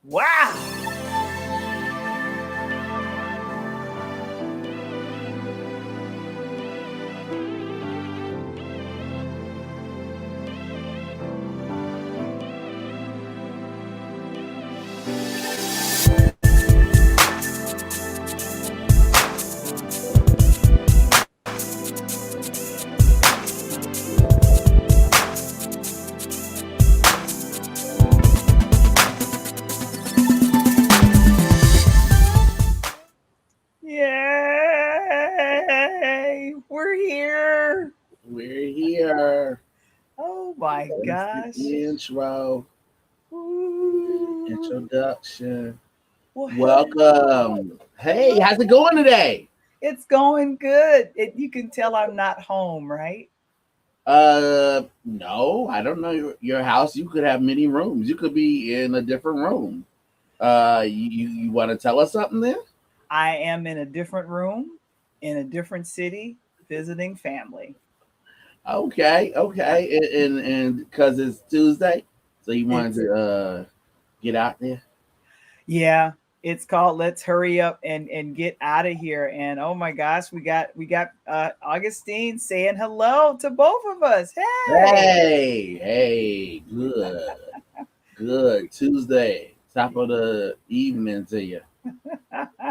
Wow. Yay! We're here. We're here. Oh my It's the gosh. intro, Ooh. introduction. Well, hello. Welcome. Hey, how's it going today? It's going good. You can tell I'm not home, right? No, I don't know your house. You could have many rooms. You could be in a different room. You want to tell us something then? I am in a different room, in a different city, visiting family. Okay, and because it's Tuesday, so you wanted It's to get out there. Yeah, it's called Let's Hurry Up and Get Out of Here. And oh my gosh, we got Augustine saying hello to both of us. Hey. Hey, good Tuesday, top of the evening to you.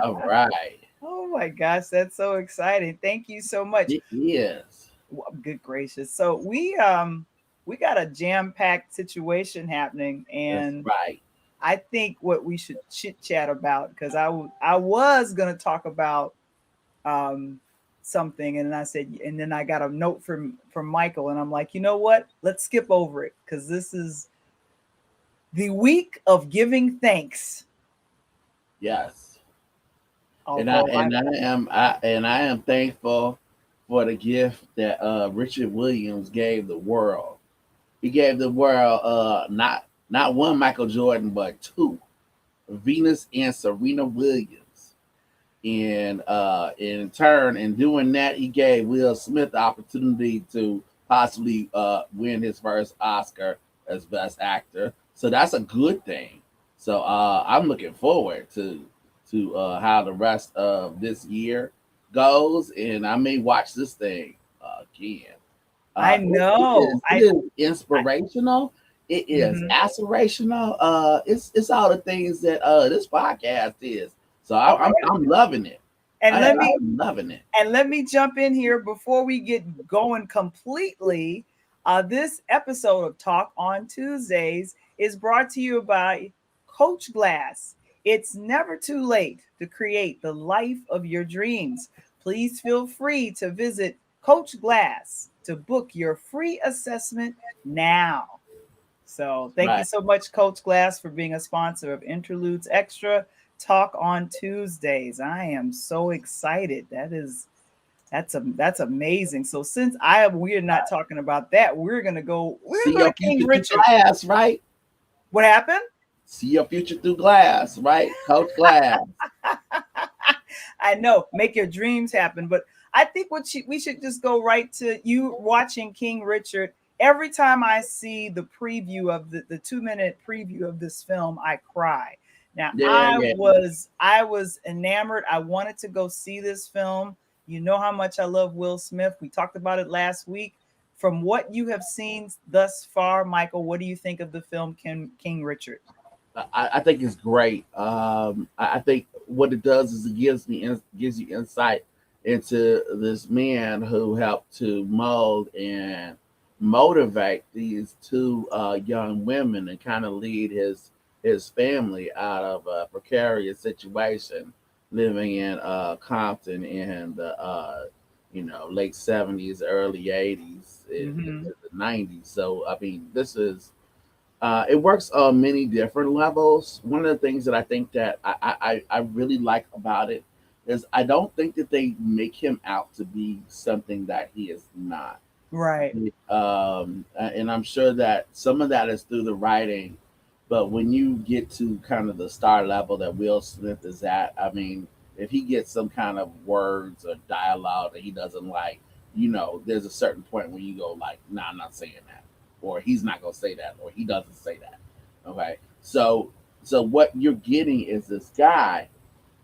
All right. Oh my gosh, that's so exciting. Thank you so much. It is. Good gracious. So we got a jam-packed situation happening, That's and right. I think what we should chit chat about, because I was gonna talk about um something, and I said, and then I got a note from Michael, and I'm like, you know what, let's skip over it because this is the week of giving thanks. Yes. And I Although and I am thankful for the gift that Richard Williams gave the world. He gave the world not one Michael Jordan but two, Venus and Serena Williams. And in turn, in doing that, he gave Will Smith the opportunity to possibly win his first Oscar as Best Actor. So that's a good thing. So I'm looking forward to how the rest of this year goes, and I may watch this thing again. I It know is it is inspirational. It is mhm. aspirational. It's all the things that this podcast is. So All right. I'm loving it. and let me I'm loving it. And let me jump in here before we get going completely. This episode of Talk on Tuesdays is brought to you by Coach Glass. It's never too late to create the life of your dreams. Please feel free to visit Coach Glass to book your free assessment now. So thank you Right. so much, Coach Glass, for being a sponsor of Interludes Extra Talk on Tuesdays. I am so excited. That's amazing. So since we're not talking about that, we're See gonna your King future through Richard. glass, right? What happened? See your future through glass, right? Coach Glass. I know, make your dreams happen. But I think we should just go right to you watching King Richard. Every time I see the preview of the 2 minute preview of this film, I cry. Now Yeah. I was enamored. I wanted to go see this film. You know how much I love Will Smith. We talked about it last week. From what you have seen thus far, Michael, what do you think of the film King Richard? I think it's great. I think what it does is it gives you insight into this man who helped to mold and motivate these two young women and kind of lead his family out of a precarious situation, living in Compton in the late '70s, early '80s, into Mm-hmm. the '90s. So I mean, this is it works on many different levels. One of the things that I think that I really like about it is I don't think that they make him out to be something that he is not. Right. And I'm sure that some of that is through the writing, but when you get to kind of the star level that Will Smith is at, I mean, if he gets some kind of words or dialogue that he doesn't like, there's a certain point where you go like, "Nah, I'm not saying that," or "He's not gonna say that," or "He doesn't say that." Okay, so So what you're getting is this guy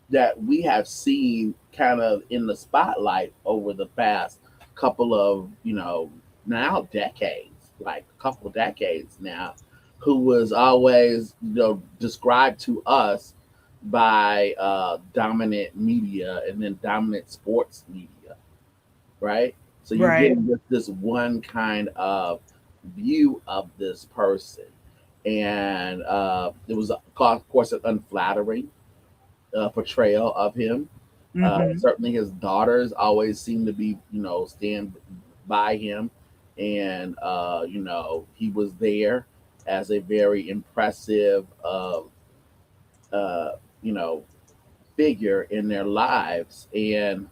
that we have seen kind of in the spotlight over the past couple of, now decades, like a couple decades now, who was always, described to us by dominant media and then dominant sports media, right? So you're Right. getting this one kind of view of this person. And it was, of course, an unflattering portrayal of him. Mm-hmm. Certainly, his daughters always seem to be, stand by him, and he was there as a very impressive, uh, you know, figure in their lives. And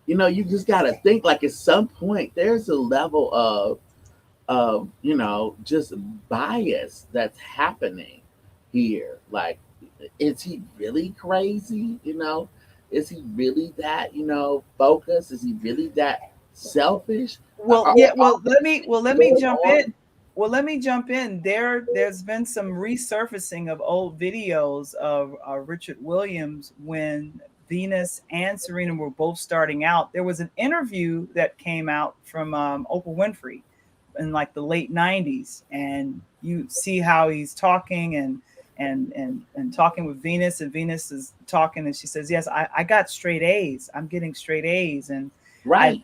you just got to think, like, at some point there's a level of just bias that's happening here. Like, is he really crazy? Is he really that focused? Is he really that selfish? Well, Are yeah, all let me going jump on? in. Well, let me jump in. There's been some resurfacing of old videos of Richard Williams when Venus and Serena were both starting out. There was an interview that came out from Oprah Winfrey in like the late '90s, and you see how he's talking and talking with Venus, and Venus is talking, and she says, "Yes, I got straight A's. I'm getting straight A's," and Right.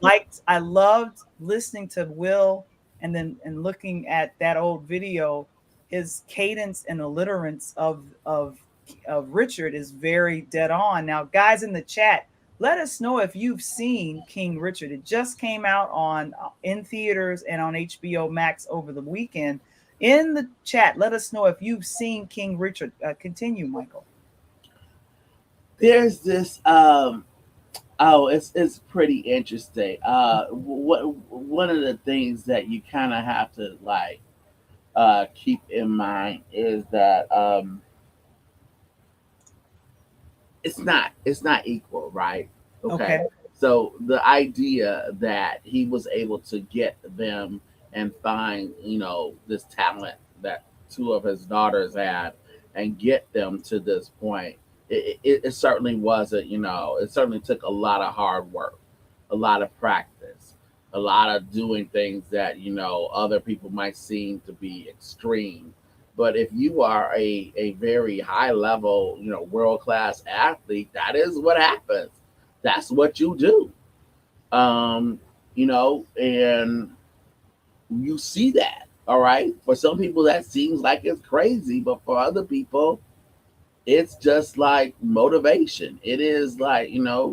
I loved listening to Will and looking at that old video. His cadence and alliterance of Richard is very dead on. Now, guys in the chat, let us know if you've seen King Richard. It just came out on in theaters and on HBO Max over the weekend. In the chat, let us know if you've seen King Richard. Continue, Michael. There's this. Oh, it's pretty interesting. What one of the things that you kind of have to, like, keep in mind is that it's not equal, right? Okay. Okay. So the idea that he was able to get them and find, this talent that two of his daughters had and get them to this point, it certainly wasn't, it certainly took a lot of hard work, a lot of practice, a lot of doing things that, other people might seem to be extreme. But if you are a very high level, world class athlete, that is what happens. That's what you do. Um, and you see that. All right. For some people, that seems like it's crazy, but for other people, it's just like motivation. It is like,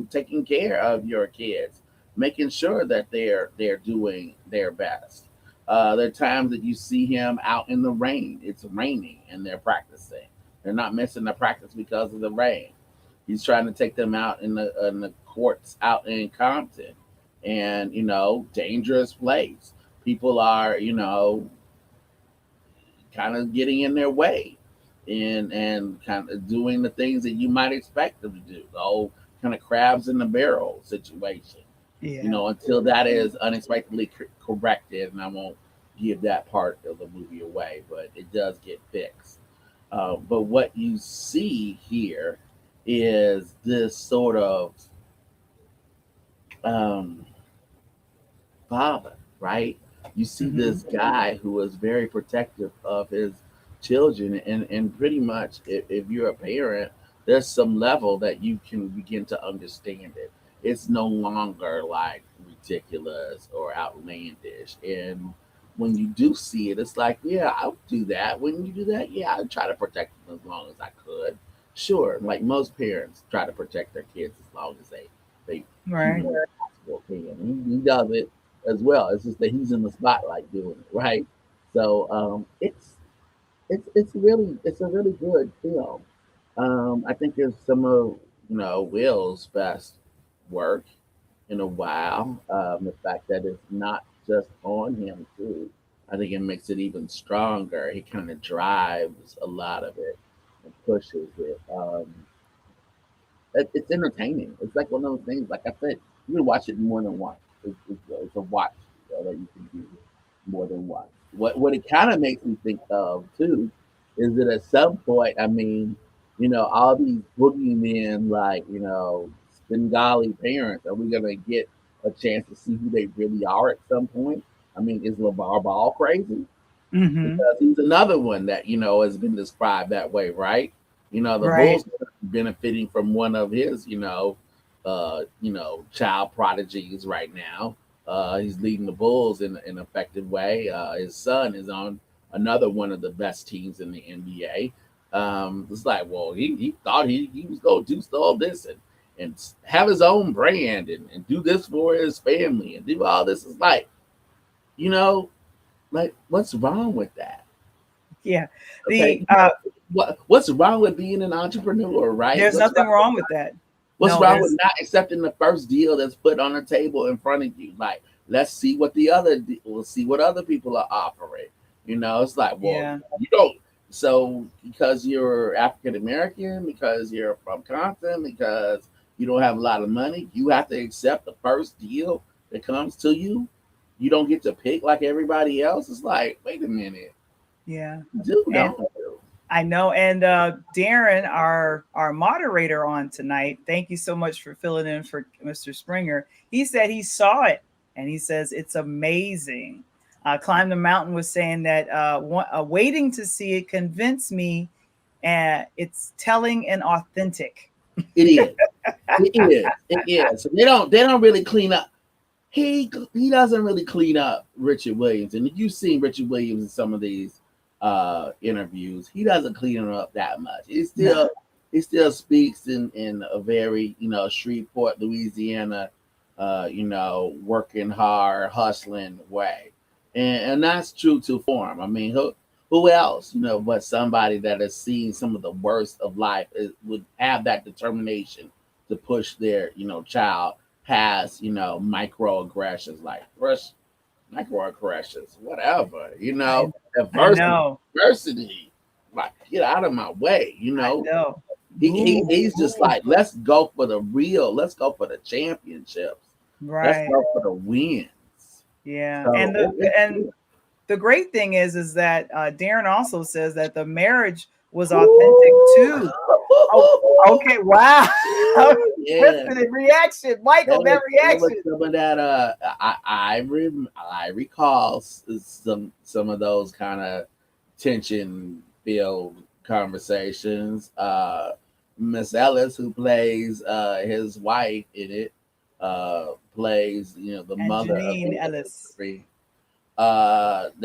taking care of your kids, making sure that they're doing their best. There are times that you see him out in the rain. It's raining and they're practicing. They're not missing the practice because of the rain. He's trying to take them out in the courts out in Compton, and dangerous place. People are, kind of getting in their way, and kind of doing the things that you might expect them to do. The whole kind of crabs in the barrel situation. Yeah. Until that is unexpectedly corrected, and I won't give that part of the movie away, but it does get fixed. But what you see here is this sort of um, father, right? You see Mm-hmm. this guy who is very protective of his children, and pretty much, if you're a parent, there's some level that you can begin to understand it. It's no longer like ridiculous or outlandish. And when you do see it, it's like, yeah, I'll do that. When you do that, yeah, I'll try to protect them as long as I could. Sure, like most parents try to protect their kids as long as they Right. humanly possible can. He does it as well. It's just that he's in the spotlight doing it, right? So it's a really good film. I think it's some of Will's best work in a while. The fact that it's not just on him too, I think it makes it even stronger. He kind of drives a lot of it and pushes it. It's entertaining. It's like one of those things. Like I said, you can watch it more than once. It's a watch that you can do more than once. What it kind of makes me think of too is it at some point? I mean, all these boogeymen, like Bengali parents, are we gonna get a chance to see who they really are at some point? I mean, is LeVar Ball crazy? Mm-hmm. Because he's another one that has been described that way, right? The Right. Bulls are benefiting from one of his, child prodigies right now. He's leading the Bulls in an effective way. His son is on another one of the best teams in the NBA. It's like, well, he thought he was going to do all this and have his own brand and do this for his family and do all this. It's like, you know, like what's wrong with that? Yeah. Okay, The what's wrong with being an entrepreneur, right? There's nothing wrong with that. What's No, wrong with there's not accepting the first deal that's put on the table in front of you? Like, we'll see what other people are offering. It's like, well, yeah. you don't. So because you're African American, because you're from Compton, because you don't have a lot of money, you have to accept the first deal that comes to you. You don't get to pick like everybody else. It's like, wait a minute, Yeah. do And don't you? I know. And Darren, our moderator on tonight, thank you so much for filling in for Mr. Springer. He said he saw it, and he says it's amazing. Climb the Mountain was saying that waiting to see it convinced me, it's telling and authentic. It is. It is. It is. So they don't really clean up. He doesn't really clean up Richard Williams. And if you've seen Richard Williams in some of these interviews, he doesn't clean him up that much. No. He still speaks in a very, Shreveport, Louisiana, working hard, hustling way. And that's true to form. I mean, who else, but somebody that has seen some of the worst of life would have that determination to push their, child past, microaggressions, like microaggressions, whatever, I I adversity, know. adversity, like get out of my way, I know. Move, he's just move. like, let's go for the real, let's go for the championships, let's Right. go for the wins. Yeah. So And the great thing is that Darren also says that the marriage was authentic too. Oh, okay. Wow. yeah, Listen, reaction, Michael. That that was reaction. some of that. I recall some of those kind of tension filled conversations. Miss Ellis, who plays his wife in it, plays the And mother of Janine the Ellis. three. There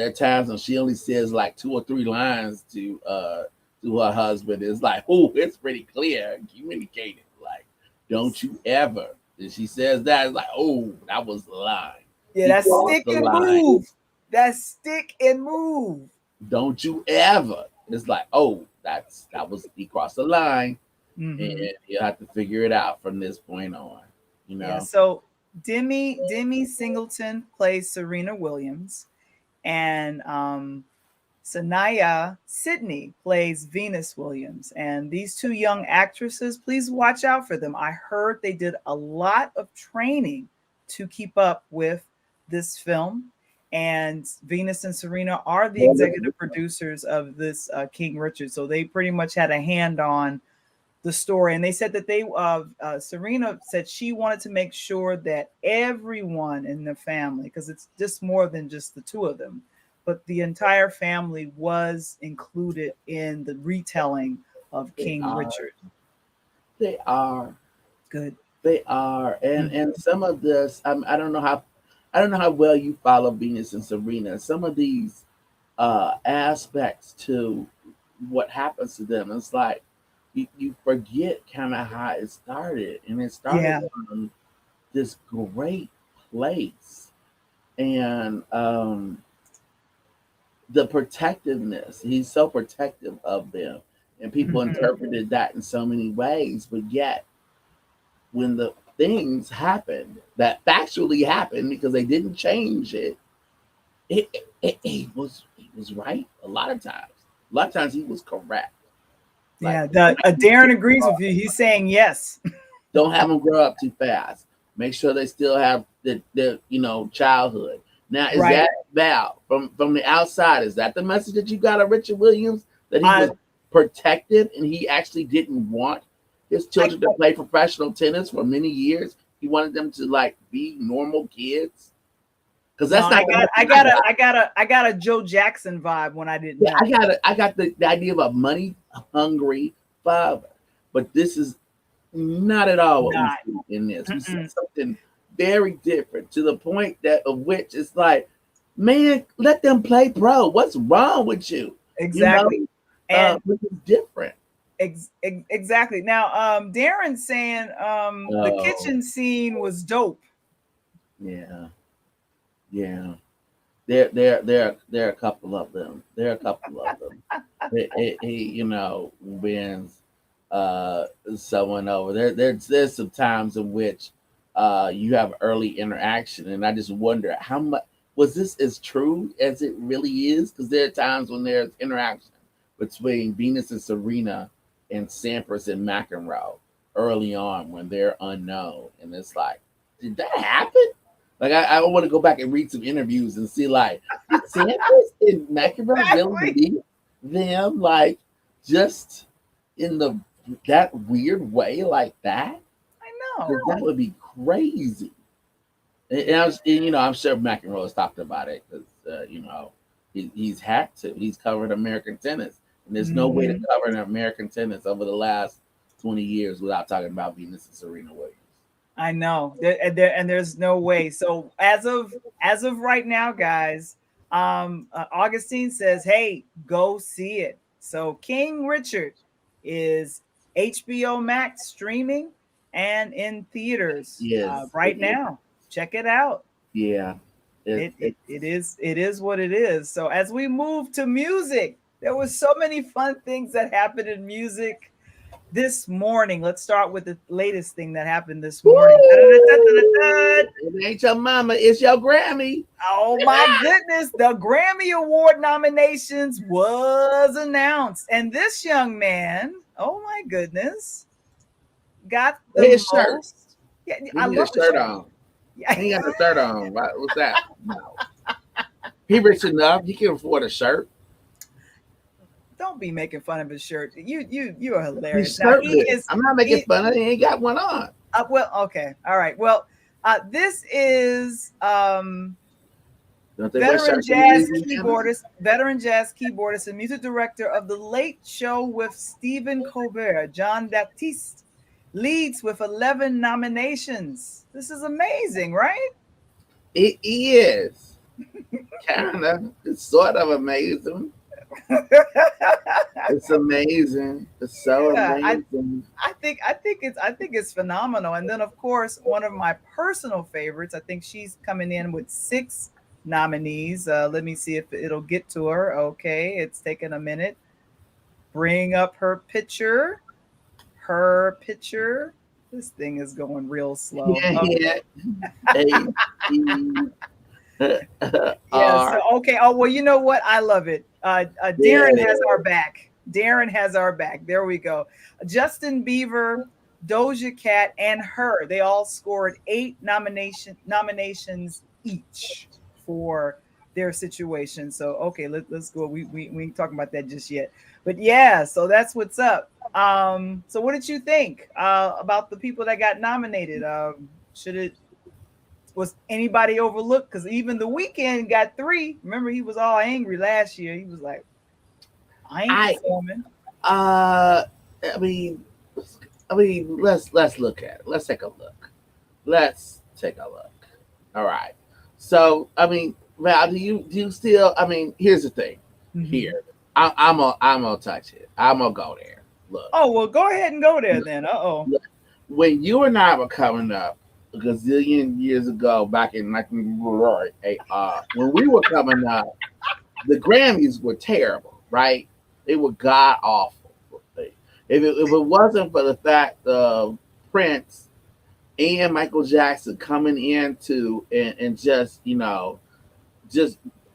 are times when she only says like two or three lines to her husband. It's like, oh, it's pretty clear, communicated. Like, don't you ever. And she says that, it's like, oh, that was the line. Yeah, He that's crossed stick the and line. move. That's stick and move. Don't you ever. It's like, oh, that was he crossed the line, and Hmm. you have to figure it out from this point on. You Yeah. know, So Demi Singleton plays Serena Williams, and Sanaya Sidney plays Venus Williams. And these two young actresses, please watch out for them. I heard they did a lot of training to keep up with this film. And Venus and Serena are the executive producers of this King Richard. So they pretty much had a hand on the story. And they said that Serena said she wanted to make sure that everyone in the family, because it's just more than just the two of them, but the entire family was included in the retelling of they King are, Richard. they are, Good. they are, and Mhm. some of this, I don't know how well you follow Venus and Serena. Some of these aspects to what happens to them, it's like you forget kind of how it started, and it started Yeah. from this great place, and the protectiveness. He's so protective of them, and people Mhm. interpreted that in so many ways. But yet, when the things happened that factually happened because they didn't change it, he was right a lot of times. A lot of times he was correct. Like, Yeah. Darren agrees with you. He's saying yes. don't have them grow up too fast. Make sure they still have the childhood. Now, is Right. that Val from the outside? Is that the message that you got of Richard Williams? that he Uh, was protected and he actually didn't want his I children to play professional tennis for many years. He wanted them to like be normal kids because no, that's not I the got I message I got a got. I got a I got a Joe Jackson vibe when I didn't Yeah, know. I got the idea of a money hungry father, but this is not at all what we Not. see in this. We see Mm-mm. something very different to the point that of which it's like, man, let them play pro. What's wrong with you? You know, Exactly. And which is different. exactly. Now, Darren's saying the Oh, kitchen scene was dope. yeah, yeah. There are a couple of them. There are a couple of them. He wins uh someone over. There's some times in which you have early interaction, and I just wonder how much was this as true as it really is? Because there are times when there's interaction between Venus and Serena and Sampras and McEnroe early on when they're unknown, and it's like, did that happen? Like I want to go back and read some interviews and see like did Sampras and McEnroe really Exactly. meet them like just in the that weird way like that? I Because know. that would be crazy. I'm sure McEnroe has talked about it because he's had to. He's covered American tennis, and there's no way to Mhm. cover an American tennis over the last 20 years without talking about Venus and Serena Williams. I know. And there's no way. So as of right now, guys, Augustine says, "Hey, go see it." So King Richard is HBO Max streaming and in theaters Yes, right now. Check it out. yeah, it, It is what it is. So as we move to music, there was so many fun things that happened in music this morning. Let's start with the latest thing that happened this morning. Da-da-da-da-da-da. woo! It ain't your mama, it's your Grammy. Oh my goodness, the Grammy Award nominations was announced. And this young man, oh my goodness, got the His shirt. most. Yeah, He I need a love the shirt shirt. on. Yeah. He ain't got the shirt on. What's that? No. He rich enough. He can afford a shirt. Don't be making fun of his shirt. You are hilarious. He's Now he shirtless. is I'm not making he fun of it. He ain't got one on. well, okay. All right. Well, this is Don't they wear shirts in Louisiana? veteran jazz keyboardist and music director of The Late Show with Stephen Colbert, John Baptiste, leads with 11 nominations. This is amazing, right? It is. Kind of. It's sort of amazing. It's amazing. It's so Yeah, amazing. I think it's phenomenal. And then of course, one of my personal favorites, I think she's coming in with 6 nominees. Let me see if it'll get to her. Okay, it's taking a minute. Bring up her picture. Her picture. This thing is going real slow. Yeah, Okay. yeah. A Yeah. So R. okay. Oh well, you know what? I love it. Yeah, Darren it has our is. back. Darren has our back. There we go. Justin Bieber, Doja Cat, and her. They all scored 8 nominations each for their situation. So okay, let's go. We ain't talking about that just yet. But yeah, so that's what's up. So what did you think about the people that got nominated? Should it was anybody overlooked? Because even the weekend got 3. Remember, he was all angry last year. He was like, I ain't I performing. uh I mean let's look at it. Let's take a look. Let's take a look. All right. So Val, do you still? Here's the thing. Mhm. Here, I'm gonna touch it. I'm gonna go there. Look, Oh, well, go ahead and go there look, then. Uh-oh. look. When you and I were coming up a gazillion years ago, back in 19, when we were coming up, the Grammys were terrible, right? They were god awful. If it wasn't for the fact of Prince and Michael Jackson coming into and just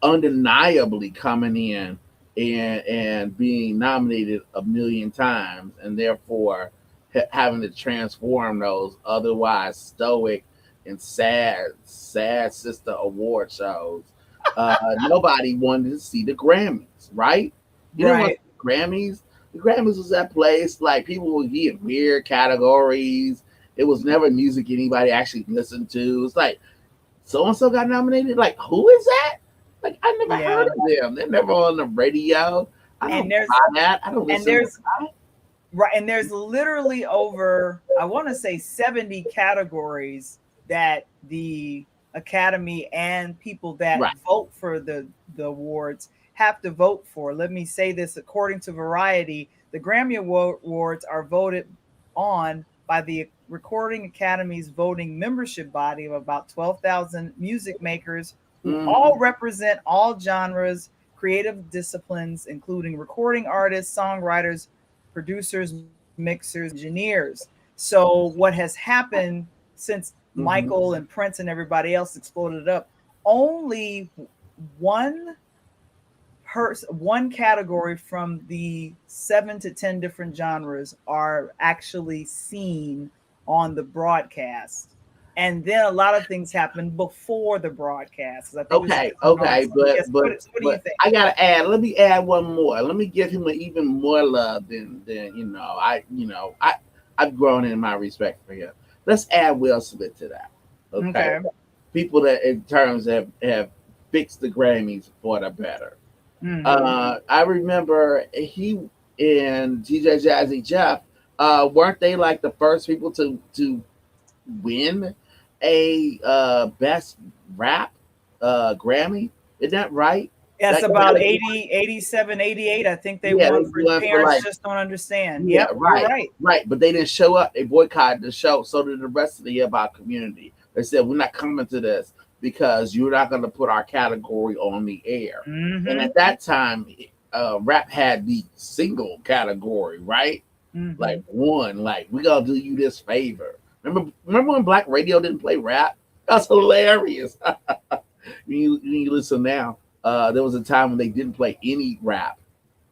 undeniably coming in and being nominated a million times and therefore having to transform those otherwise stoic and sad sister award shows. Nobody wanted to see the Grammys, right? You didn't want Right. Grammys. The Grammys was that place like people would get weird categories. It was never music anybody actually listened to. It's like so and so got nominated. Like who is that? Like I never heard Yeah. of them. They're never on the radio. I And don't there's buy that. I don't and listen to there's that. right, and there's literally over, I want to say 70 categories that the Academy and people that Right. vote for the awards have to vote for. Let me say this, according to Variety, the Grammy Awards are voted on by the Recording Academy's voting membership body of about 12,000 music makers who Hmm. all represent all genres, creative disciplines, including recording artists, songwriters, producers, mixers, engineers. So what has happened since Hmm. Michael and Prince and everybody else exploded it up, only one one category from the 7 to 10 different genres are actually seen on the broadcast. And then a lot of things happen before the broadcast. I think this is Okay, going on. okay, but Yes. but What do you but think? I gotta add. Let me add one more. Let me give him even more love than I've grown in my respect for him. Let's add Will Smith to that. Okay, Okay. people that in terms have fixed the Grammys for the better. Hmm. I remember he and DJ Jazzy Jeff. Weren't they like the first people to win a best rap Grammy? Isn't that right? Yes, That about Grammy, 80, 87, 88. I think they yeah, won they for won for Parents like Just Don't Understand. yeah, Yep, you're right, right. right. But they didn't show up. They boycotted the show. So did the rest of the hip hop community. They said we're not coming to this because you're not going to put our category on the air. And Hmm. at that time, rap had the single category, right? Hmm. Like one, like we gotta do you this favor. Remember when black radio didn't play rap? That's hilarious. When you listen now, there was a time when they didn't play any rap.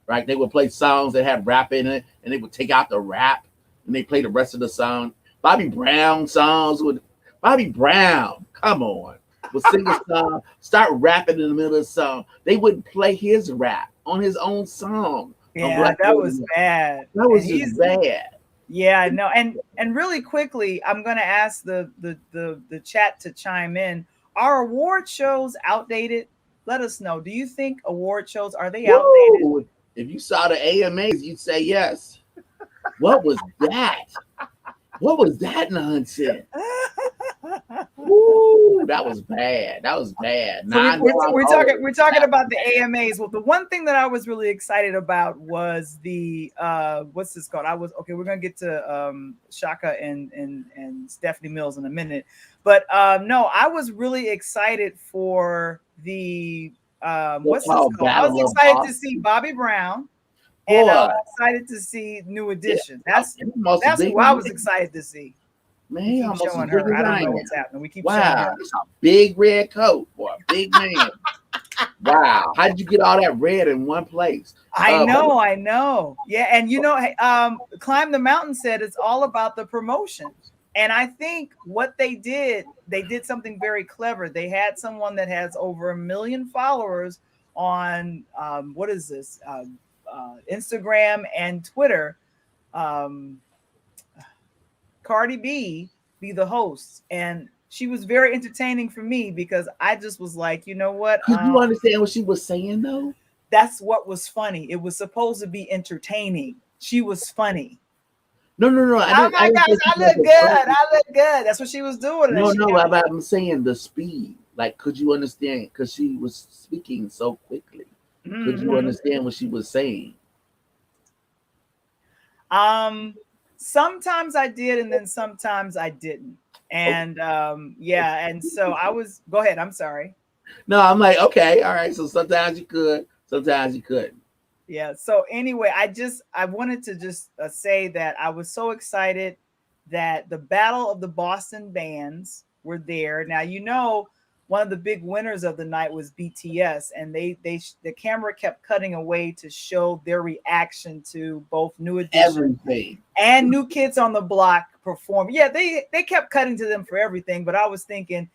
Right? They would play songs that had rap in it, and they would take out the rap, and they play the rest of the song. Bobby Brown songs would Bobby Brown, come on, would sing a song, start rapping in the middle of the song. They wouldn't play his rap on his own song on Yeah, black that was radio. bad. That And was just he's bad. Yeah, I know. And really quickly, I'm gonna ask the chat to chime in. Are award shows outdated? Let us know. Do you think award shows are they outdated? Woo! If you saw the AMAs, you'd say yes. What was that? What was that nonsense? Woo! That was bad. That was bad. So Now I know I'm old. we're talking about the AMAs. Well, the one thing that I was really excited about was the what's this called? I was okay. We're gonna get to Shaka and Stephanie Mills in a minute, but no, I was really excited for the What's what's this called called? I was Battle of excited to see Boston. Bobby Brown, and I Boy, was excited to see New it, Edition. it almost as That's big who as I was me. excited to see. Man, We he keep almost as showing big her. as I don't I know am. what's happening. We keep showing Wow, her. that's a big red coat for a big man. Wow, how did you get all that red in one place? But I know. Yeah, and hey, Climb the Mountain said it's all about the promotion. And I think what they did something very clever. They had someone that has over 1 million followers on what is this? Instagram and Twitter. Um, Cardi B be the host, and she was very entertaining for me because I just was like, you know what? could you understand what she was saying though? That's what was funny. It was supposed to be entertaining. She was funny. No, no, no. I Oh didn't. I my didn't say gosh, she I look wasn't good. funny. I look good. That's what she was doing. And No, she no. kept, I'm saying the speed. Like, could you understand? Because she was speaking so quickly. Could you mhm. understand what she was saying? Um, Sometimes I did, and then sometimes I didn't. Oh, And yeah, and so I was. Go ahead. I'm sorry. no, I'm like, okay, all right. So sometimes you could, sometimes you couldn't. Yeah. So anyway, I wanted to just say that I was so excited that the Battle of the Boston Bands were there. Now one of the big winners of the night was BTS, and the camera kept cutting away to show their reaction to both New Edition Everything. and New Kids on the Block perform. Yeah, they kept cutting to them for everything, but I was thinking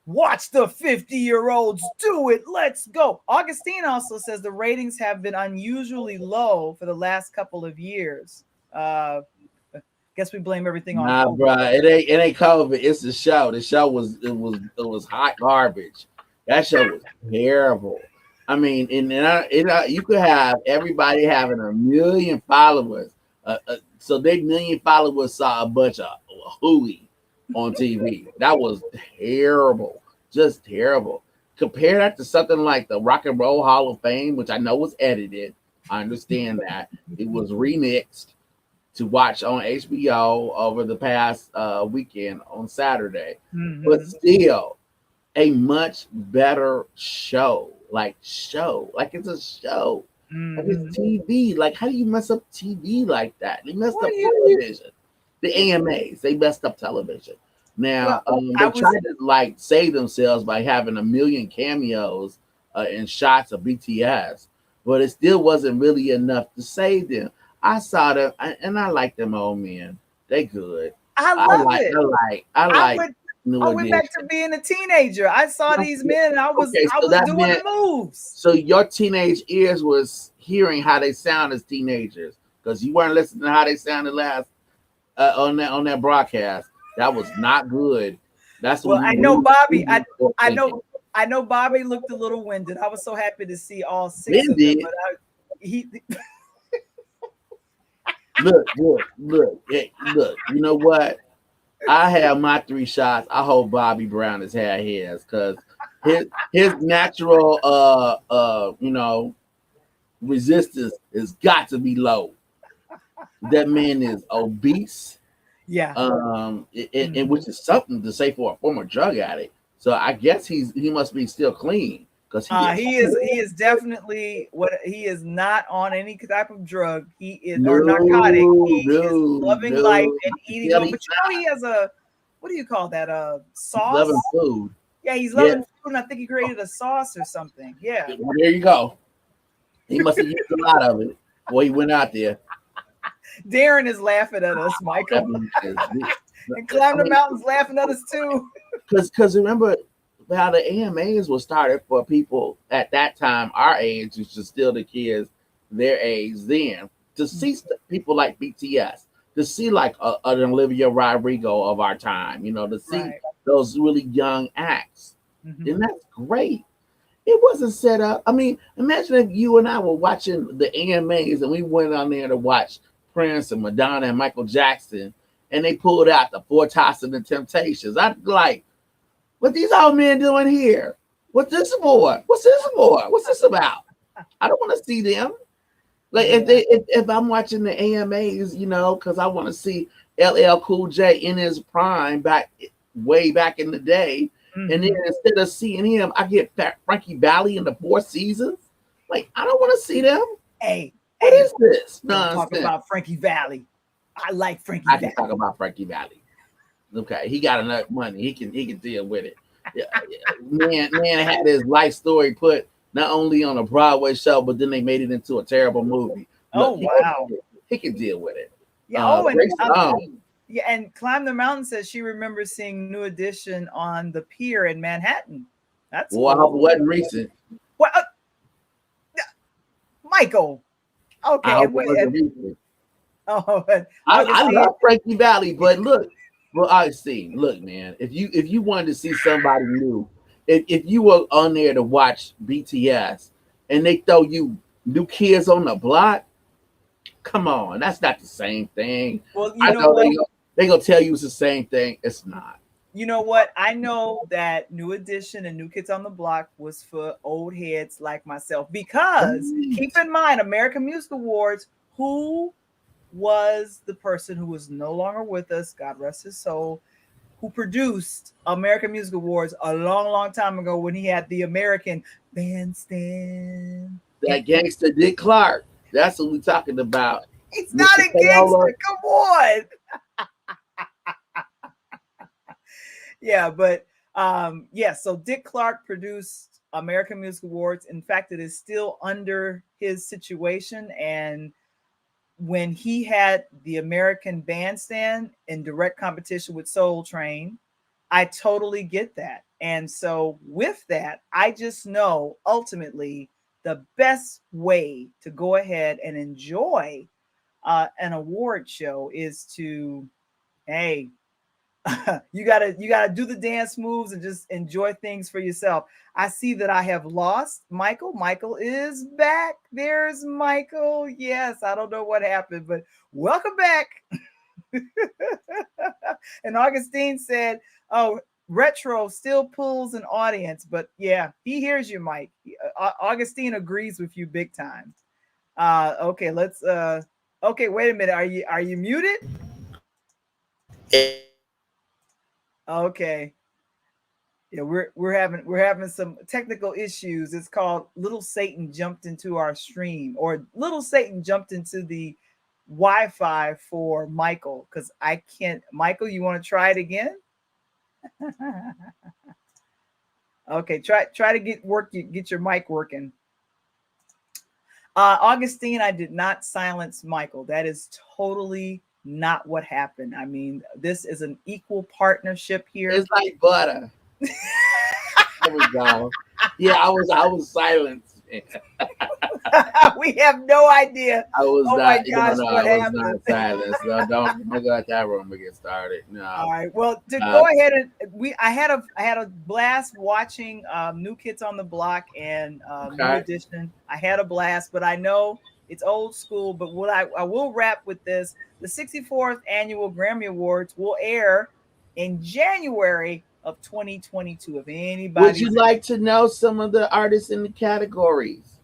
Watch the 50-year-olds do it. Let's go. Augustine also says the ratings have been unusually low for the last couple of years. Guess we blame everything on Nah, COVID. bro, it ain't COVID. It's the show. The show was hot garbage. That show was terrible. I mean, you could have everybody having a million followers. So they million followers saw a bunch of hooey on TV. That was terrible, just terrible. Compare that to something like the Rock and Roll Hall of Fame, which I know was edited. I understand that it was remixed to watch on HBO over the past weekend on Saturday, but Mm-hmm. still a much better show. Like it's a show. Like Mm-hmm. it's TV. Like how do you mess up TV like that? They messed What up do you? television. The AMAs, they messed up television. Now Well, I they was. tried to like save themselves by having a million cameos and shots of BTS, but it still wasn't really enough to save them. I saw them and I like them old men. They good. I I love like it. I like I I like went. New I went back Edition. to being a teenager. I saw these men, and I was. Okay, I so was that doing meant the moves. so your teenage ears was hearing how they sound as teenagers because you weren't listening to how they sounded last on that broadcast. That was not good. That's Well, when I know Bobby. you were I thinking. know. I know Bobby looked a little winded. I was so happy to see all six of them, Winded. but he. Look. Hey, look. You know what? I have my three shots. I hope Bobby Brown has had his because his natural resistance has got to be low. That man is obese, Yeah. and which is something to say for a former drug addict. So I guess he must be still clean because he is He is definitely what he is not on any type of drug. He is no or narcotic. He is no loving life no. and I can eating tell well. he's But you know he has a what do you call that? loving Sauce. food. Yeah, he's Yeah, loving food, and I think he created a sauce or something. Yeah. well, there you go. He must have used a lot of it. Boy, he went out there. Darren is laughing at us, I Michael. mean, And Climb I the mean, Mountains laughing at us too. because remember how the AMAs were started for people at that time, our age, which is still the kids their age then, to see people like BTS, to see like an Olivia Rodrigo of our time, to see Right. those really young acts, Mm-hmm. and that's great. It wasn't set up. I mean, imagine if you and I were watching the AMAs and we went on there to watch Prince and Madonna and Michael Jackson, and they pulled out the Four Tops and the Temptations. I'd be like, what these old men doing here? What's this for? What's this for? What's this about? I don't want to see them. Like if Yeah. if I'm watching the AMAs, because I want to see LL Cool J in his prime way back in the day, and then Mm-hmm. instead of seeing him, I get Frankie Valli in the Four Seasons. Like I don't want to see them. Hey, What hey, is this don't talk nonsense? about Frankie Valley. I like Frankie I can talk Valley. about Frankie Valli. Okay, he got enough money. He can deal with it. Yeah, yeah. Man had his life story put not only on a Broadway show, but then they made it into a terrible movie. Oh Look, wow. he can deal with it. Yeah. Oh, and Great song. yeah, and Climb the Mountain says she remembers seeing New Edition on the pier in Manhattan. That's Well, I hope it cool. wasn't recent. Well, Michael. I Okay, hope and it wait, wasn't recent. oh, and I Augustine. love Frankie Valley, but look, well, I see. Look, man, if you wanted to see somebody new, if you were on there to watch BTS and they throw you New Kids on the Block, come on, that's not the same thing. Well, you I know know what? they gonna tell you it's the same thing. It's not. You know what? I know that New Edition and New Kids on the Block was for old heads like myself because keep Right. in mind, American Music Awards, who was the person who is no longer with us, God rest his soul, who produced American Music Awards a long, long time ago when he had the American Bandstand. That gangster Dick Clark. That's what we talking about. It's not Mr. a Payola. gangster. Come on. Yeah, but yeah, so Dick Clark produced American Music Awards. In fact, it is still under his situation. And when he had the American Bandstand in direct competition with Soul Train, I totally get that. And so, with that, I just know ultimately the best way to go ahead and enjoy an award show is to, hey, you gotta do the dance moves and just enjoy things for yourself. I see that I have lost Michael. Michael is back. There's Michael. Yes, I don't know what happened, but welcome back. And Augustine said, "Oh, retro still pulls an audience, but yeah, he hears you, Mike. Augustine agrees with you big time." Okay, let's. Okay, wait a minute. Are you muted? Okay. Yeah, we're having some technical issues. It's called Little Satan jumped into our stream, or Little Satan jumped into the Wi-Fi for Michael, because I can't. Michael, you want to try it again? Okay, try to get your mic working. Augustine, I did not silence Michael. That is totally not what happened. I mean, this is an equal partnership here. It's like butter. There we go. Yeah, I was silenced. We have no idea. I was Oh my not, gosh, what I was happened? not silenced. No, don't go out that room and get started. All No. right. Well, to Uh, go ahead and I had a blast watching New Kids on the Block and New okay. Edition. I had a blast, but I know it's old school. But what I will wrap with this: the 64th annual Grammy Awards will air in January of 2022. If Would you anybody's like to know some of the artists in the categories?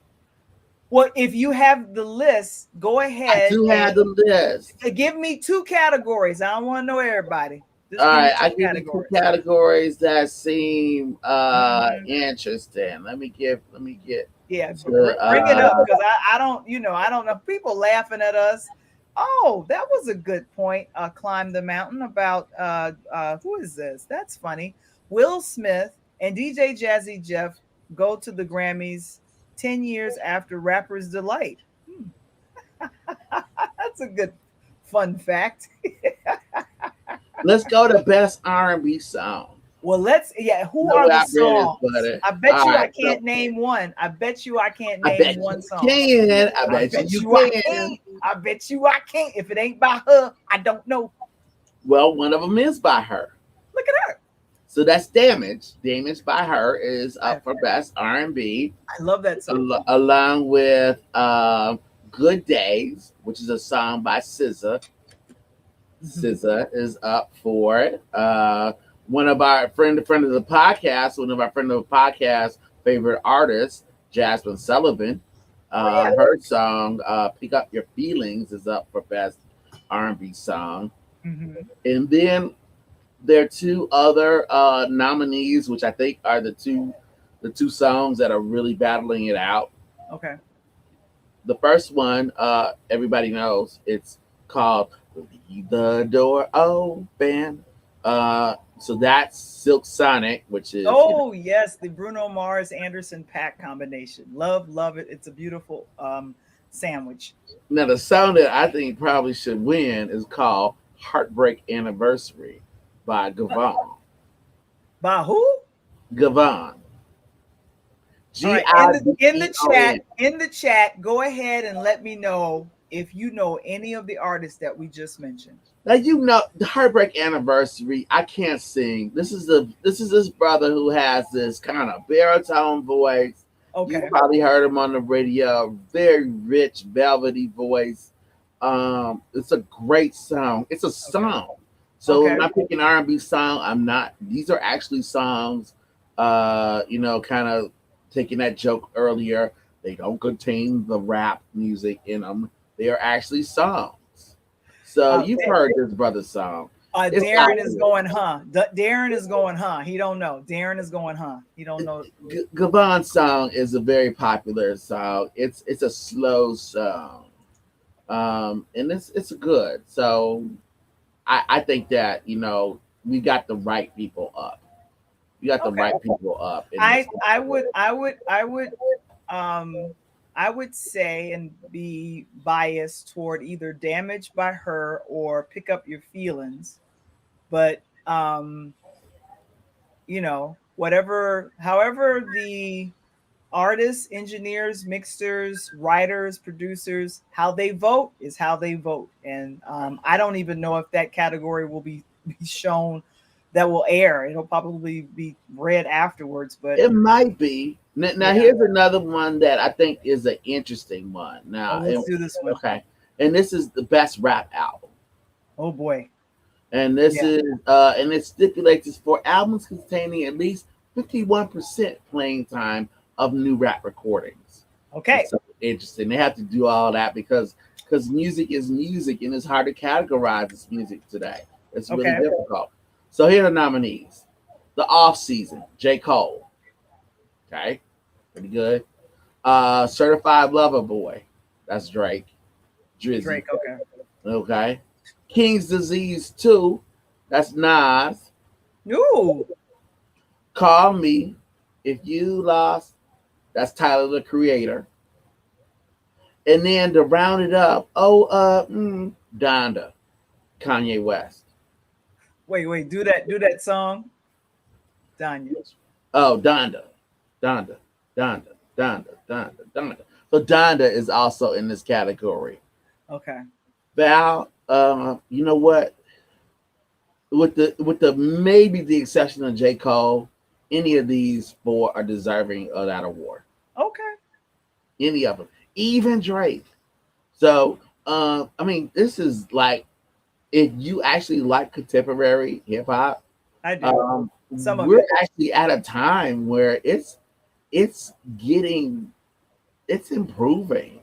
well, if you have the list, go I ahead do have and the list. give me two categories. I don't want to know everybody. All Just give me right, two I give you two categories. categories that seem Mhm. interesting. Let me get Yeah, to bring it up, because I don't, I don't know. People laughing at us. Oh, that was a good point. Climb the mountain about who is this? That's funny. Will Smith and DJ Jazzy Jeff go to the Grammys 10 years after Rapper's Delight. Hmm. That's a good fun fact. let's go to best R&B song. Well, yeah, who No are way the I bread is songs? butter. I bet All you I right, so can't name one. I bet you I can't I name bet one you song. can. I I bet you bet you you I can. can't. I bet you I can't. If it ain't by her, I don't know. Well, one of them is by her. Look at her. So that's Damage. Damage by her is I, up for best R&B, I love that song. along with Good Days, which is a song by SZA. SZA is up for it. One of our friend of the podcast, one of our friend of the podcast favorite artists, Jasmine Sullivan. Oh yeah. Her song "Pick Up Your Feelings" is up for best R&B song, Hmm. and then there are two other nominees, which I think are the two songs that are really battling it out. Okay. The first one, everybody knows, it's called "Leave the Door Open." So that's Silk Sonic, which is Oh yes, the Bruno Mars Anderson Pack combination. Love it. It's a beautiful sandwich. now the song that I think probably should win is called "Heartbreak Anniversary" by Gavon. By who? Gavon, All G right. I V E O N. In the chat, go ahead and let me know if you know any of the artists that we just mentioned. Now you know the Heartbreak Anniversary. I can't sing. This is this brother who has this kind of baritone voice. You Okay. probably heard him on the radio. Very rich, velvety voice. It's a great song. It's a Okay. song. So Okay. when I'm picking R&B song, I'm not. These are actually songs. Kind of taking that joke earlier. They don't contain the rap music in them. They are actually songs. So Uh, you've heard this brother's song. It's not Darren is going, huh? Darren is going, huh? He don't know. Darren is going, huh? He don't know. Gavon's song is a very popular song. It's a slow song, and it's good. So I think that we got the right people up. We got the Okay. right people up in this. I would I would say and be biased toward either Damaged by Her or Pick Up Your Feelings. But you know, however the artists, engineers, mixers, writers, producers, how they vote is how they vote. And I don't even know if that category will be shown, that will air. It'll probably be read afterwards. But It might be. Now, yeah. here's another one that I think is an interesting one. Oh, Now, let's do this one. okay, and this is the best rap album, Oh boy. and this Yeah. is and it stipulates it's for albums containing at least 51% playing time of new rap recordings. Okay. It's so interesting. They have to do all that because music is music, and it's hard to categorize as music today. It's really Okay. difficult. So here are the nominees: the off season, J. Cole. Okay, pretty good. Certified Lover Boy, that's Drake. Drizzy. Drake. Okay. Okay. King's Disease 2, that's Nas. Ooh. Call Me If You Lost, that's Tyler the Creator. And then to round it up, Donda, Kanye West. Wait. Do that song, Danya. Oh, Donda, Donda, Donda. So Donda is also in this category. Okay. Val, you know what? With the maybe the exception of J. Cole, any of these four are deserving of that award. Okay. Any of them, even Drake. So, I mean, this is like if you actually like contemporary hip hop, I do some of we're it. actually at a time where it's getting it's improving.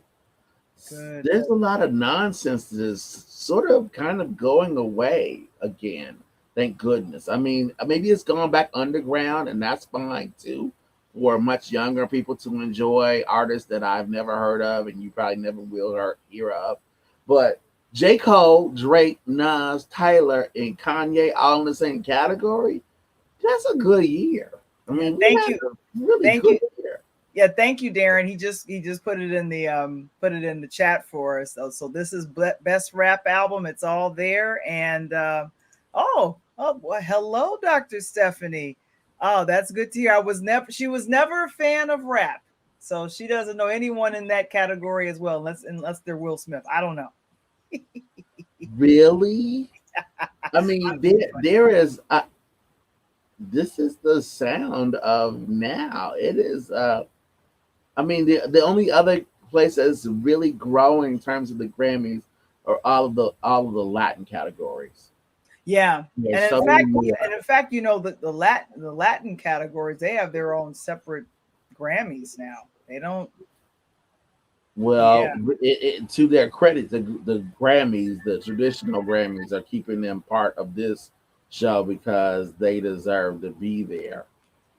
Good. There's a lot of nonsense that's sort of kind of going away again. Thank goodness. I mean, maybe it's gone back underground, and that's fine too, for much younger people to enjoy artists that I've never heard of, and you probably never will hear of. But J. Cole, Drake, Nas, Tyler, and Kanye all in the same category. That's a good year. I Yeah. mean, we Thank had you. a really Thank good you. year. Yeah, thank you, Darren. He just put it in the chat for us. So this is best rap album. It's all there. And oh boy, hello, Dr. Stephanie. Oh, that's good to hear. She was never a fan of rap, so she doesn't know anyone in that category as well, unless they're Will Smith. I don't know. Really? I mean, I'm being funny. there is. This is the sound of now. It is. I mean, the only other place that's really growing in terms of the Grammys are all of the Latin categories. Yeah, There's and in so many fact, more. the Latin categories, they have their own separate Grammys now. They don't. Well, Yeah. to their credit, the Grammys, the traditional Grammys, are keeping them part of this show because they deserve to be there.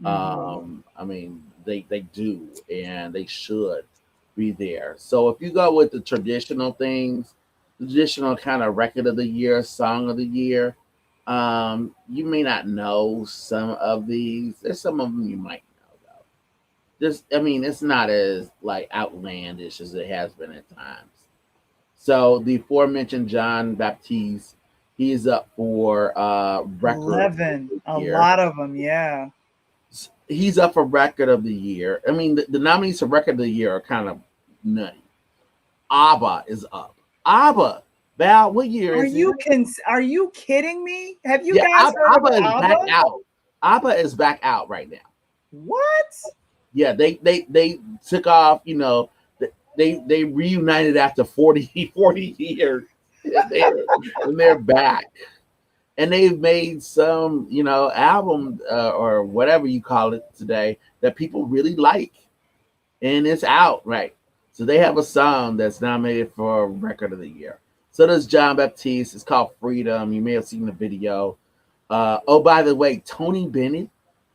Hmm. I mean, they do, and they should be there. So if you go with the traditional things, the traditional kind of record of the year, song of the year, you may not know some of these. There's some of them you might know though. Just, I mean, it's not as like outlandish as it has been at times. So the aforementioned John Baptiste, he's up for record of 11, the a year. lot of them. Yeah. He's up for record of the year. I mean, the nominees for record of the year are kind of nutty. ABBA is up. ABBA, Val, what year is it? Are you kidding me? Have you Yeah, guys heard of ABBA is back ABBA? out. ABBA is back out right now. What? Yeah, they took off. They reunited after 40 years, and they're back. And they've made some, album or whatever you call it today that people really like, and it's out right. So they have a song that's nominated for Record of the Year. So does John Baptiste. It's called Freedom. You may have seen the video. Oh, by the way, Tony Bennett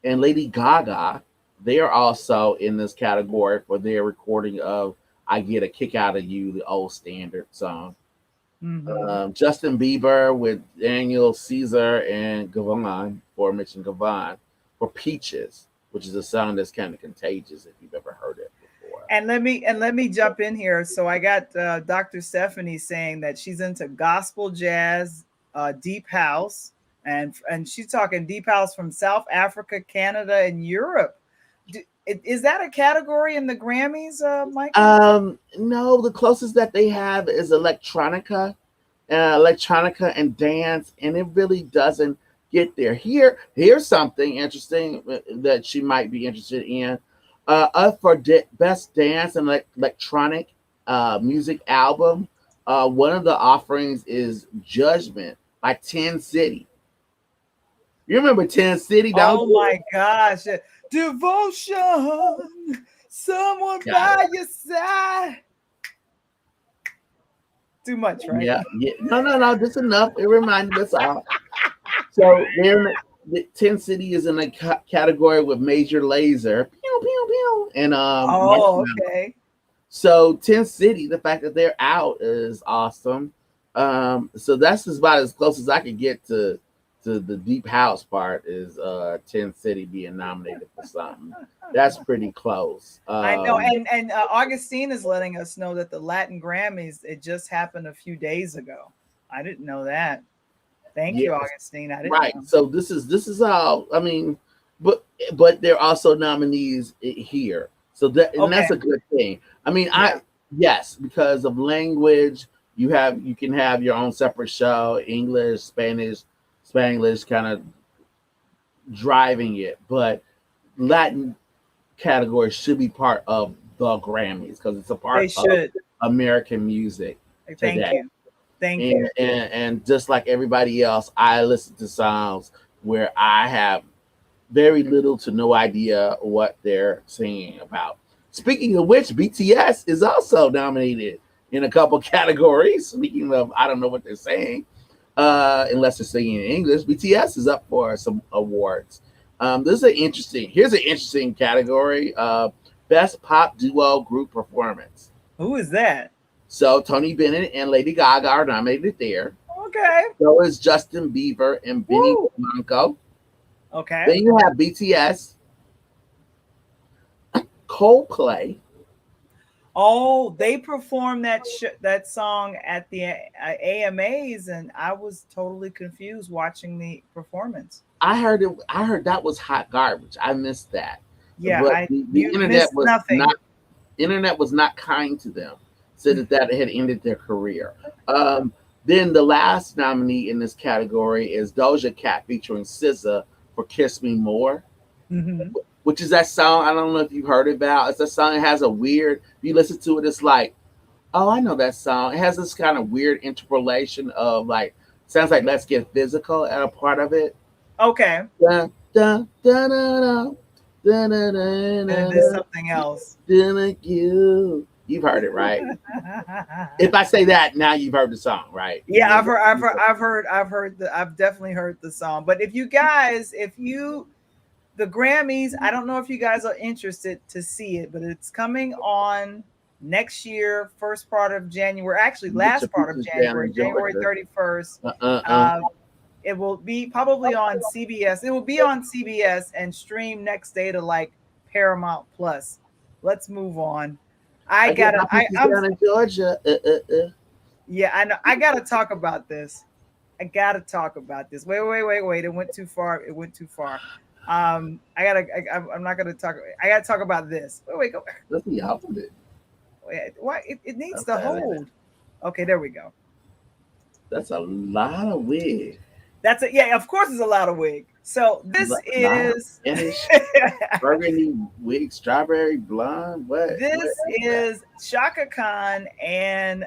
and Lady Gaga, they are also in this category for their recording of "I Get a Kick Out of You," the old standard song. Hmm. Justin Bieber with Daniel Caesar and Gavon, aforementioned Gavon, for Peaches, which is a song that's kind of contagious if you've ever heard it before. And let me jump in here. So I got Dr. Stephanie saying that she's into gospel jazz, deep house, and she's talking deep house from South Africa, Canada, and Europe. Is that a category in the Grammys, Michael? No, the closest that they have is electronica and dance, and it really doesn't get there. Here's something interesting that she might be interested in. Up for best dance and electronic music album. One of the offerings is Judgment by 10 City. You remember 10 City? Oh my gosh. Devotion, someone by your side. Too much, right? Yeah. No, just enough. It reminded us all. So the 10 City is in a category with Major Lazer. Pew, pew, pew, and oh, okay. So 10 City, the fact that they're out is awesome. So that's about as close as I could get to the deep house part is 10 City being nominated for something. That's pretty close. I know, and Augustine is letting us know that the Latin Grammys, it just happened a few days ago. I didn't know that. Thank you, Augustine. I didn't know. So this is all. I mean, but they're also nominees here. So that's a good thing. I mean, yes, because of language, you can have your own separate show, English, Spanish, Spanglish kind of driving it, but Latin category should be part of the Grammys because it's a part of American music today. Thank you. And just like everybody else, I listen to songs where I have very little to no idea what they're singing about. Speaking of which, BTS is also nominated in a couple categories. Speaking of, I don't know what they're saying, unless they're singing in English. BTS is up for some awards. Here's an interesting category. Best Pop Duo Group Performance. Who is that? So Tony Bennett and Lady Gaga are nominated there. Okay. So is Justin Bieber and Benny Blanco. Okay. Then you have BTS, Coldplay. Oh, they performed that song at the AMAs, and I was totally confused watching the performance. I heard that was hot garbage. I missed that. Yeah, but the internet was nothing. Internet was not kind to them. Said that had ended their career. Then the last nominee in this category is Doja Cat featuring SZA for "Kiss Me More," which is that song. I don't know if you've heard about. It's a song. It has a weird. If you listen to it, it's like, oh, I know that song. It has this kind of weird interpolation of like, sounds like "Let's Get Physical" at a part of it. Okay. Dun, dun, dun, dun, dun, dun, dun, and there's something else. You've heard it, right? If I say that, now you've heard the song, right? Yeah, I've definitely heard the song. But if you guys, the Grammys, I don't know if you guys are interested to see it, but it's coming on next year, first part of January, actually last part of January, January 31st. It will be probably on CBS. It will be on CBS and stream next day to like Paramount Plus. Let's move on. I'm in Georgia. Yeah, I know. I gotta talk about this. Wait. It went too far. I'm not gonna talk. I gotta talk about this. Wait. Go. Let's see how it. Wait, why? It needs to hold. Okay, there we go. That's a lot of wig. That's it. Yeah, of course, it's a lot of wig. So this is burgundy wig, strawberry blonde. What? This is Chaka Khan and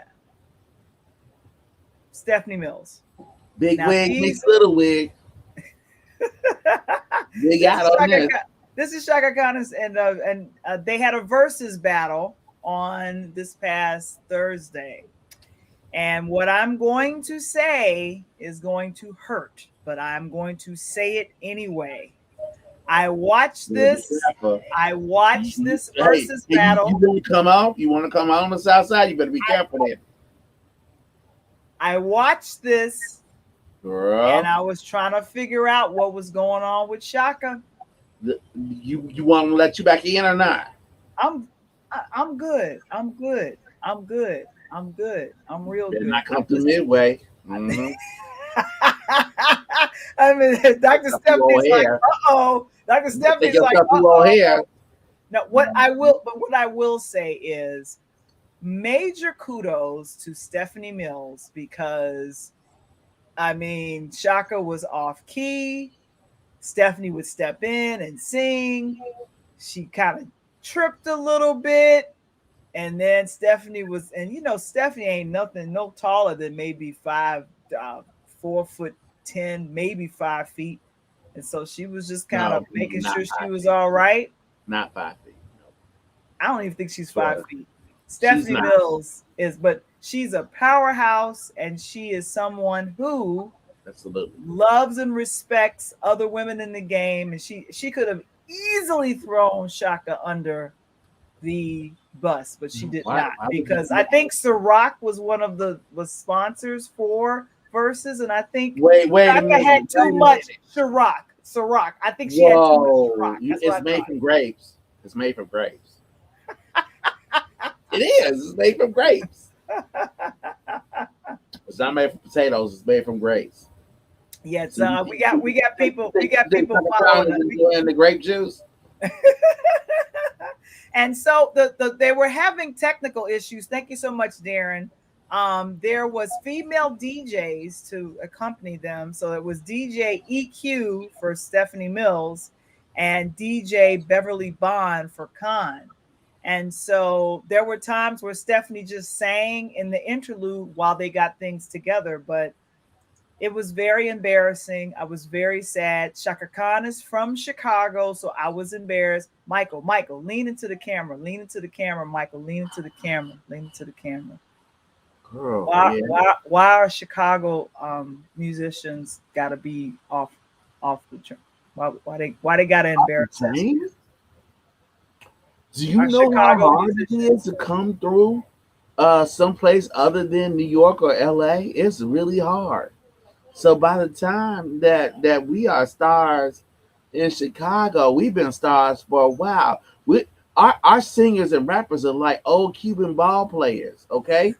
Stephanie Mills. Big wig meets little wig. This is Chaka Khan and they had a versus battle on this past Thursday. And what I'm going to say is going to hurt, but I'm going to say it anyway. I watched this versus battle. You want to come out? You want to come out on the south side? You better be careful there. I watched this, girl, and I was trying to figure out what was going on with Chaka. You want to let you back in or not? I'm good. I'm real good. Not come to Midway. Mm-hmm. I mean, Dr. Stephanie's like, uh-oh. Dr. Stephanie's like, uh-oh. Now, what I will say is major kudos to Stephanie Mills because, I mean, Shaka was off key. Stephanie would step in and sing. She kind of tripped a little bit. And then Stephanie was, and Stephanie ain't nothing, no taller than maybe 4'10", maybe 5 feet. And so she was just kind of making sure she was all right. Not 5 feet. No. I don't even think she's 5 feet. Stephanie Mills is, but she's a powerhouse, and she is someone who absolutely loves and respects other women in the game. And she could have easily thrown Shaka under the bus, but she did not, because I think Ciroc was one of the sponsors for Versus, and I think Shaka had too much Ciroc. I think she had too much Ciroc. It's made from grapes. It's made from grapes. It is. It's made from grapes. It's not made from potatoes. It's made from grapes. Yes, we got people following enjoying the grape juice. And so they were having technical issues. Thank you so much, Darren. There was female DJs to accompany them. So it was DJ EQ for Stephanie Mills and DJ Beverly Bond for Khan. And so there were times where Stephanie just sang in the interlude while they got things together, but it was very embarrassing. I was very sad. Shaka Khan is from Chicago, so I was embarrassed. Michael, lean into the camera. Lean into the camera, Michael. Lean into the camera. Lean into the camera. Girl, why are Chicago musicians got to be off the train? Why they got to embarrass us? Do you know how hard it is to come through someplace other than New York or LA? It's really hard. So by the time that we are stars in Chicago, we've been stars for a while. Our singers and rappers are like old Cuban ball players, okay?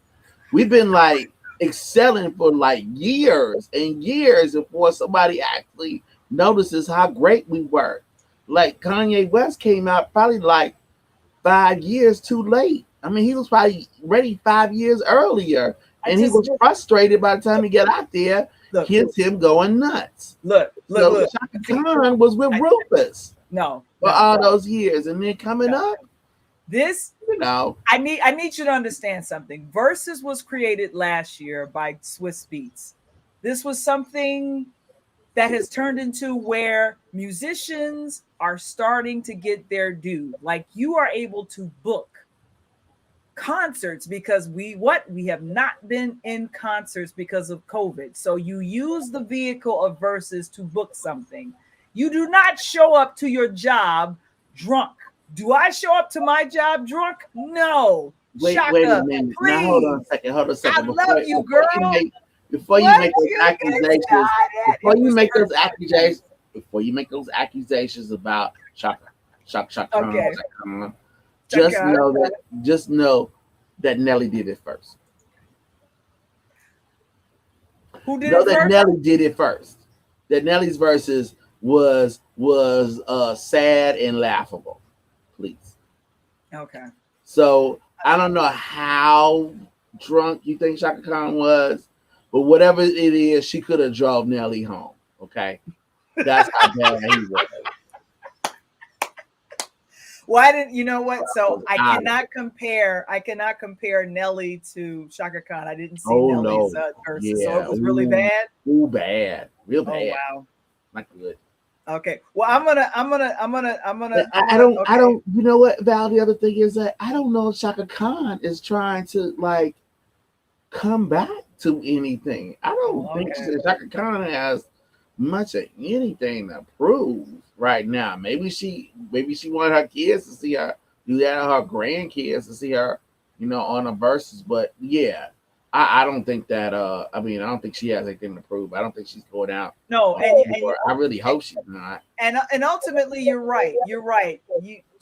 We've been like excelling for like years and years before somebody actually notices how great we were. Like Kanye West came out probably like 5 years too late. I mean, he was probably ready 5 years earlier, and he was frustrated by the time he got out there. Kids him going nuts. Look. Shaka Khan was with Rufus. For all those years, and then coming up. This, I need you to understand something. Versus was created last year by Swiss Beats. This was something that has turned into where musicians are starting to get their due. Like, you are able to book concerts because we have not been in concerts because of COVID. So you use the vehicle of Versus to book something. You do not show up to your job drunk. Do I show up to my job drunk? No. Wait a minute. Please. Now hold on a second. I love you, girl. Before you make those accusations about Shaka, okay. Just know that Nelly did it first. Who did it first? That Nelly did it first. That Nelly's verses was sad and laughable. Please. Okay. So I don't know how drunk you think Shaka Khan was, but whatever it is, she could have drove Nelly home. Okay, that's how bad he was. Why didn't you know what? So I cannot compare Nelly to Shaka Khan. I didn't see Nelly's verses, so it was really bad. Real bad. Oh wow, not good. Okay. Well, I'm gonna. I don't. You know what, Val? The other thing is that I don't know if Shaka Khan is trying to like come back to anything. I don't think Shaka Khan has much of anything to prove right now. Maybe she wanted her kids to see her do that, or her grandkids to see her, on the verses. But yeah. I don't think that. I don't think she has anything to prove. I don't think she's going out. No, I really hope she's not. And ultimately, you're right.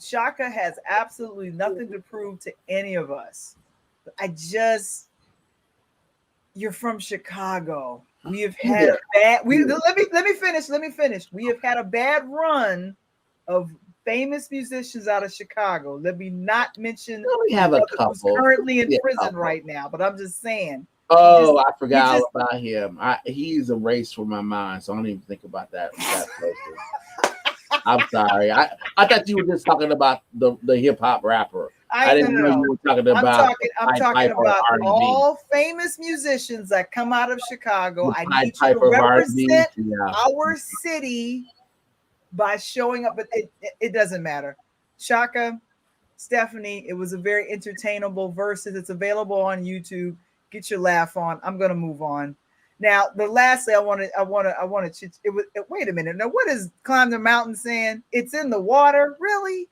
Shaka has absolutely nothing to prove to any of us. You're from Chicago. We have had Yeah. a bad. Let me finish. We have had a bad run of famous musicians out of Chicago. Let me not mention We the have a brother who's couple. currently in Yeah, prison couple. right now. But I'm just saying, you just, Oh, I you forgot just. all about him. He's erased from my mind, so I don't even think about that person. I'm sorry. I thought you were just talking about the hip hop rapper. I No, didn't no, know no. you were talking I'm about the talking. I'm Pied talking Piper of about R&B. all famous musicians that come out of Chicago. The I Pied need you to Piper of R&B. represent Yeah. our city by showing up. But it doesn't matter. Shaka, Stephanie, it was a very entertainable versus. It's available on YouTube. Get your laugh on. I'm gonna move on. Now, the lastly, wait a minute. Now, what is Climb the Mountain saying? It's in the water, really?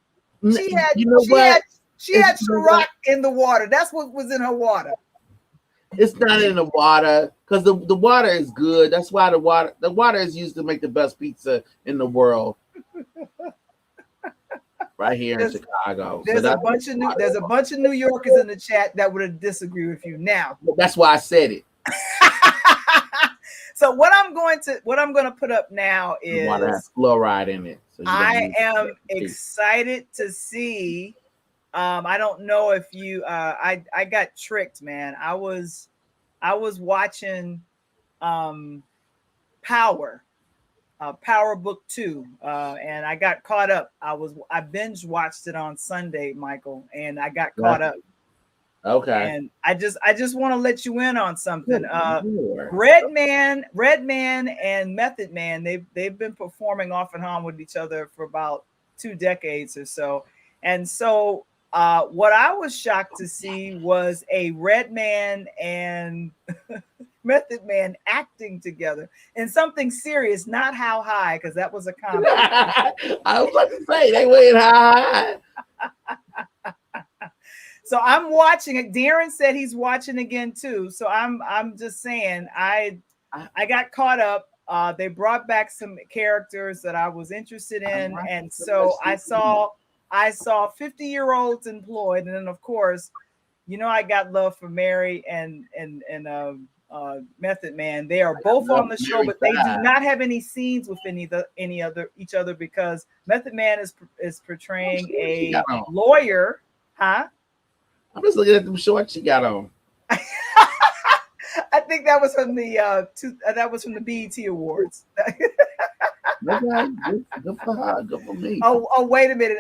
She had, You know she what? had, she It's had you know what? Ciroc in the water. That's what was in her water. It's not in the water because the water is good. That's why the water is used to make the best pizza in the world right here in There's, Chicago. So there's a that's bunch of New Yorkers in the chat that would disagree with you. Now, that's why I said it. so what I'm going to put up now The water is has fluoride in it, so you don't I need am it. excited to see. I don't know if you. I got tricked, man. I was watching um, Power, Power Book 2, and I got caught up. I binge watched it on Sunday, Michael, and I got caught up. Okay. And I just want to let you in on something. Good Lord. Redman and Method Man, they've been performing off and on with each other for about 2 decades or so. And so what I was shocked to see was a Redman and Method Man acting together in something serious, not How High, because that was a comedy. I was about to say they went high. So I'm watching it. Darren said he's watching again too. So I'm just saying I got caught up. They brought back some characters that I was interested in, and so I saw 50-year-olds employed, and then of course, I got love for Mary and Method Man. They are both on the show, but they do not have any scenes with each other because Method Man is portraying a lawyer, huh? I'm just looking at them shorts she got on. I think that was from the BET Awards. Okay, good for her. Good for me. Oh, wait a minute.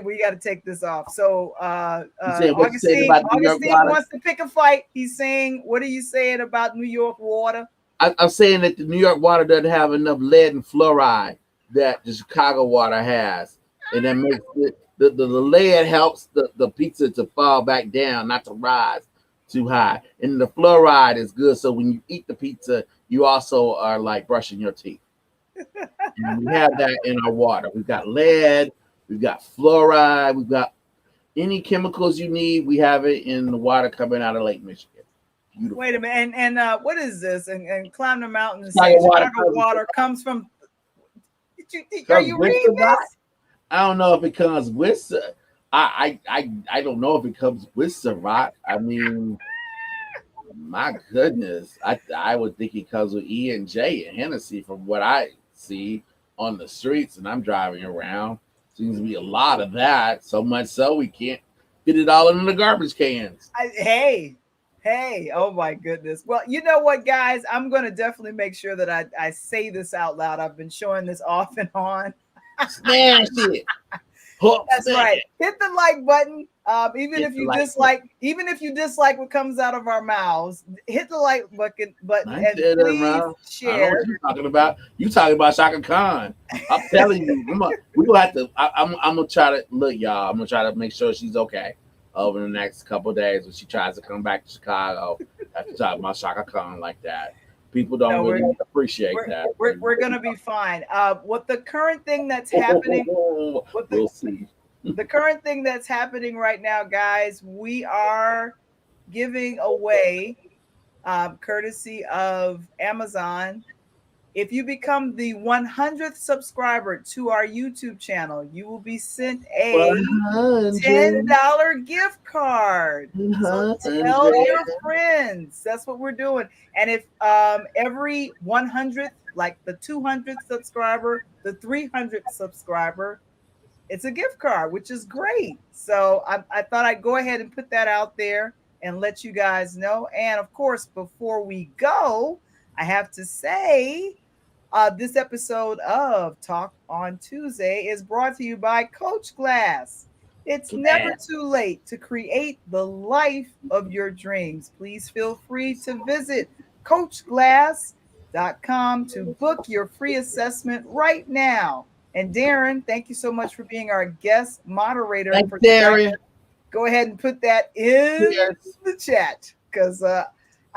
We got to take this off. So, You said what you said about New York Augustine water? wants to pick a fight. He's saying, "What are you saying about New York water?" I'm saying that the New York water doesn't have enough lead and fluoride that the Chicago water has, and that makes the lead helps the pizza to fall back down, not to rise too high, and the fluoride is good. So when you eat the pizza, you also are like brushing your teeth. And we have that in our water. We've got lead, we've got fluoride, we've got any chemicals you need. We have it in the water coming out of Lake Michigan. Beautiful. Wait a minute. And what is this? And Climb the Mountain and Chicago say water Chicago water comes from. Are comes you with reading Ciroc. this? I don't know if it comes with. I don't know if it comes with Ciroc. I mean, my goodness, I would think it comes with E and J and Hennessy from what I see on the streets, and I'm driving around. Seems to be a lot of that. So much so we can't fit it all in the garbage cans. Hey, oh my goodness. Well, you know what, guys? I'm going to definitely make sure that I say this out loud. I've been showing this off and on. Smash it. Hook, That's smash. right. Hit the like button. Even Hit if the you like dislike what comes out of our mouths, hit the like button I and said that, please bro. I know share. what you're talking about. You talking about Shaka Khan. I'm telling you, we're gonna have to. I'm gonna try to look, y'all. I'm gonna try to make sure she's okay over the next couple of days when she tries to come back to Chicago. I have to talk about Shaka Khan like that. People don't No, really appreciate that. we're gonna be fine. What the current thing that's happening? What the We'll see. the current thing that's happening right now, guys? We are giving away, courtesy of Amazon, If you become the 100th subscriber to our YouTube channel, you will be sent a 100, $10 gift card. So tell 100. your friends. That's what we're doing. And if every 100th, like the 200th subscriber, the 300th subscriber, it's a gift card, which is great. So I thought I'd go ahead and put that out there and let you guys know. And of course, before we go, I have to say this episode of Talk on Tuesday is brought to you by Coach Glass. It's never too late to create the life of your dreams. Please feel free to visit coachglass.com to book your free assessment right now. And Darren, thank you so much for being our guest moderator. Thanks, for Darren. Go ahead and put that in Yes. the chat because I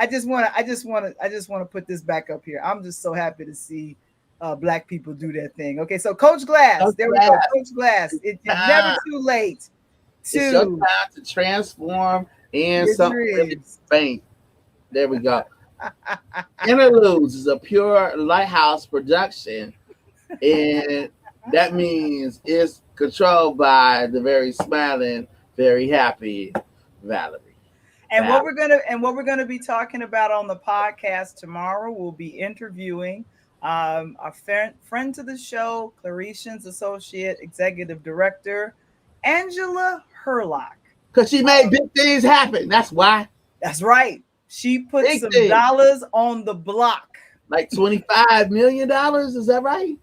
just want to put this back up here. I'm just so happy to see Black people do that thing. Okay, so Coach Glass, Coach there Glass. we go. Coach Glass, it's never too late It's your time to transform in your something really dreams. faint. There we go. Interludes is a pure lighthouse production, and that means it's controlled by the very smiling, very happy Valarie. And what we're gonna be talking about on the podcast tomorrow, we'll be interviewing a friend to the show, Claretian's associate executive director, Angela Herlock. Because she made big things happen. That's why. That's right. She put Big some thing. dollars on the block. Like $25 million, is that right?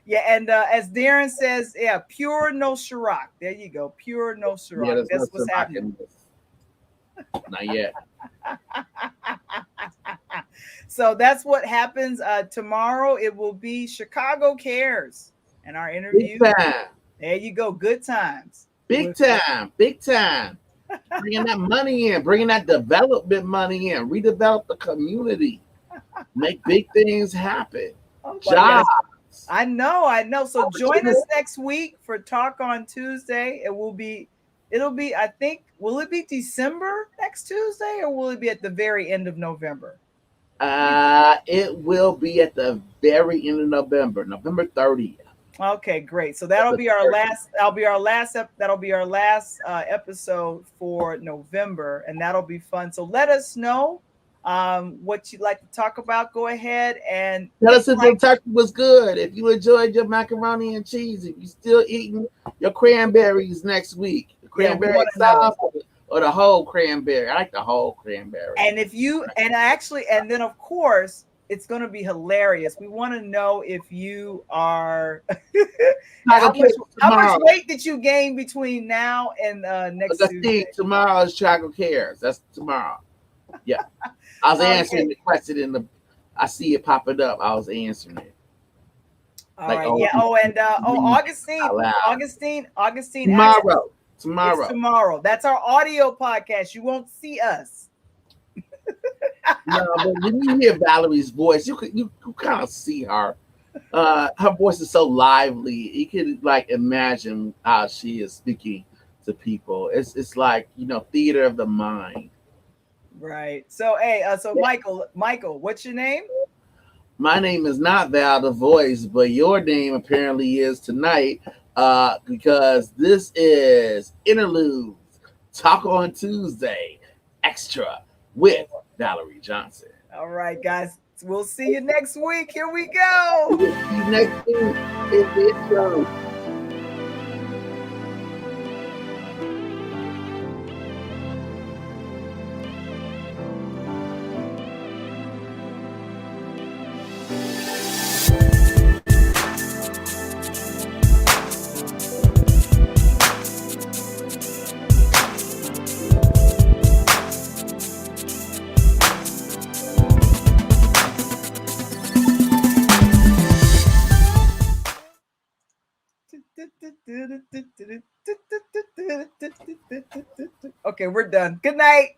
Yeah, and as Darren says, yeah, pure no Ciroc. There you go, pure no Ciroc. Yeah, That's no what's Ciroc happening. in this. Not yet. So that's what happens tomorrow. It will be Chicago Cares and our interview. Big time. There you go. Good times. Big time. Big time. Bringing that money in, bringing that development money in, redevelop the community, make big things happen. Oh, Jobs. I know. So join us next week for Talk on Tuesday. It'll be, I think, will it be December next Tuesday or will it be at the very end of November? It will be at the very end of November, November 30th. Okay, great. So that'll be our last. That'll be our last episode for November, and that'll be fun. So let us know what you'd like to talk about. Go ahead and tell us if the turkey was good. If you enjoyed your macaroni and cheese, if you're still eating your cranberries next week, the cranberry sauce or the whole cranberry. I like the whole cranberry. And if you and then of course. It's going to be hilarious. We want to know if you are how much weight did you gain between now and next Tuesday? Tomorrow is Chicago Cares. That's tomorrow. Yeah. I was answering the question I see it popping up. I was answering it. All right. Yeah. Augustine. Tomorrow. That's our audio podcast. You won't see us. No, but when you hear Valarie's voice, you kind of see her. Her voice is so lively. You can like imagine how she is speaking to people. It's like theater of the mind. Right. So Michael, what's your name? My name is not Val the Voice, but your name apparently is tonight. Because this is Interludes Talk on Tuesday Extra with Valarie Johnson. All right, guys. We'll see you next week. Here we go. We'll see you next week. It's the intro. Okay, we're done. Good night.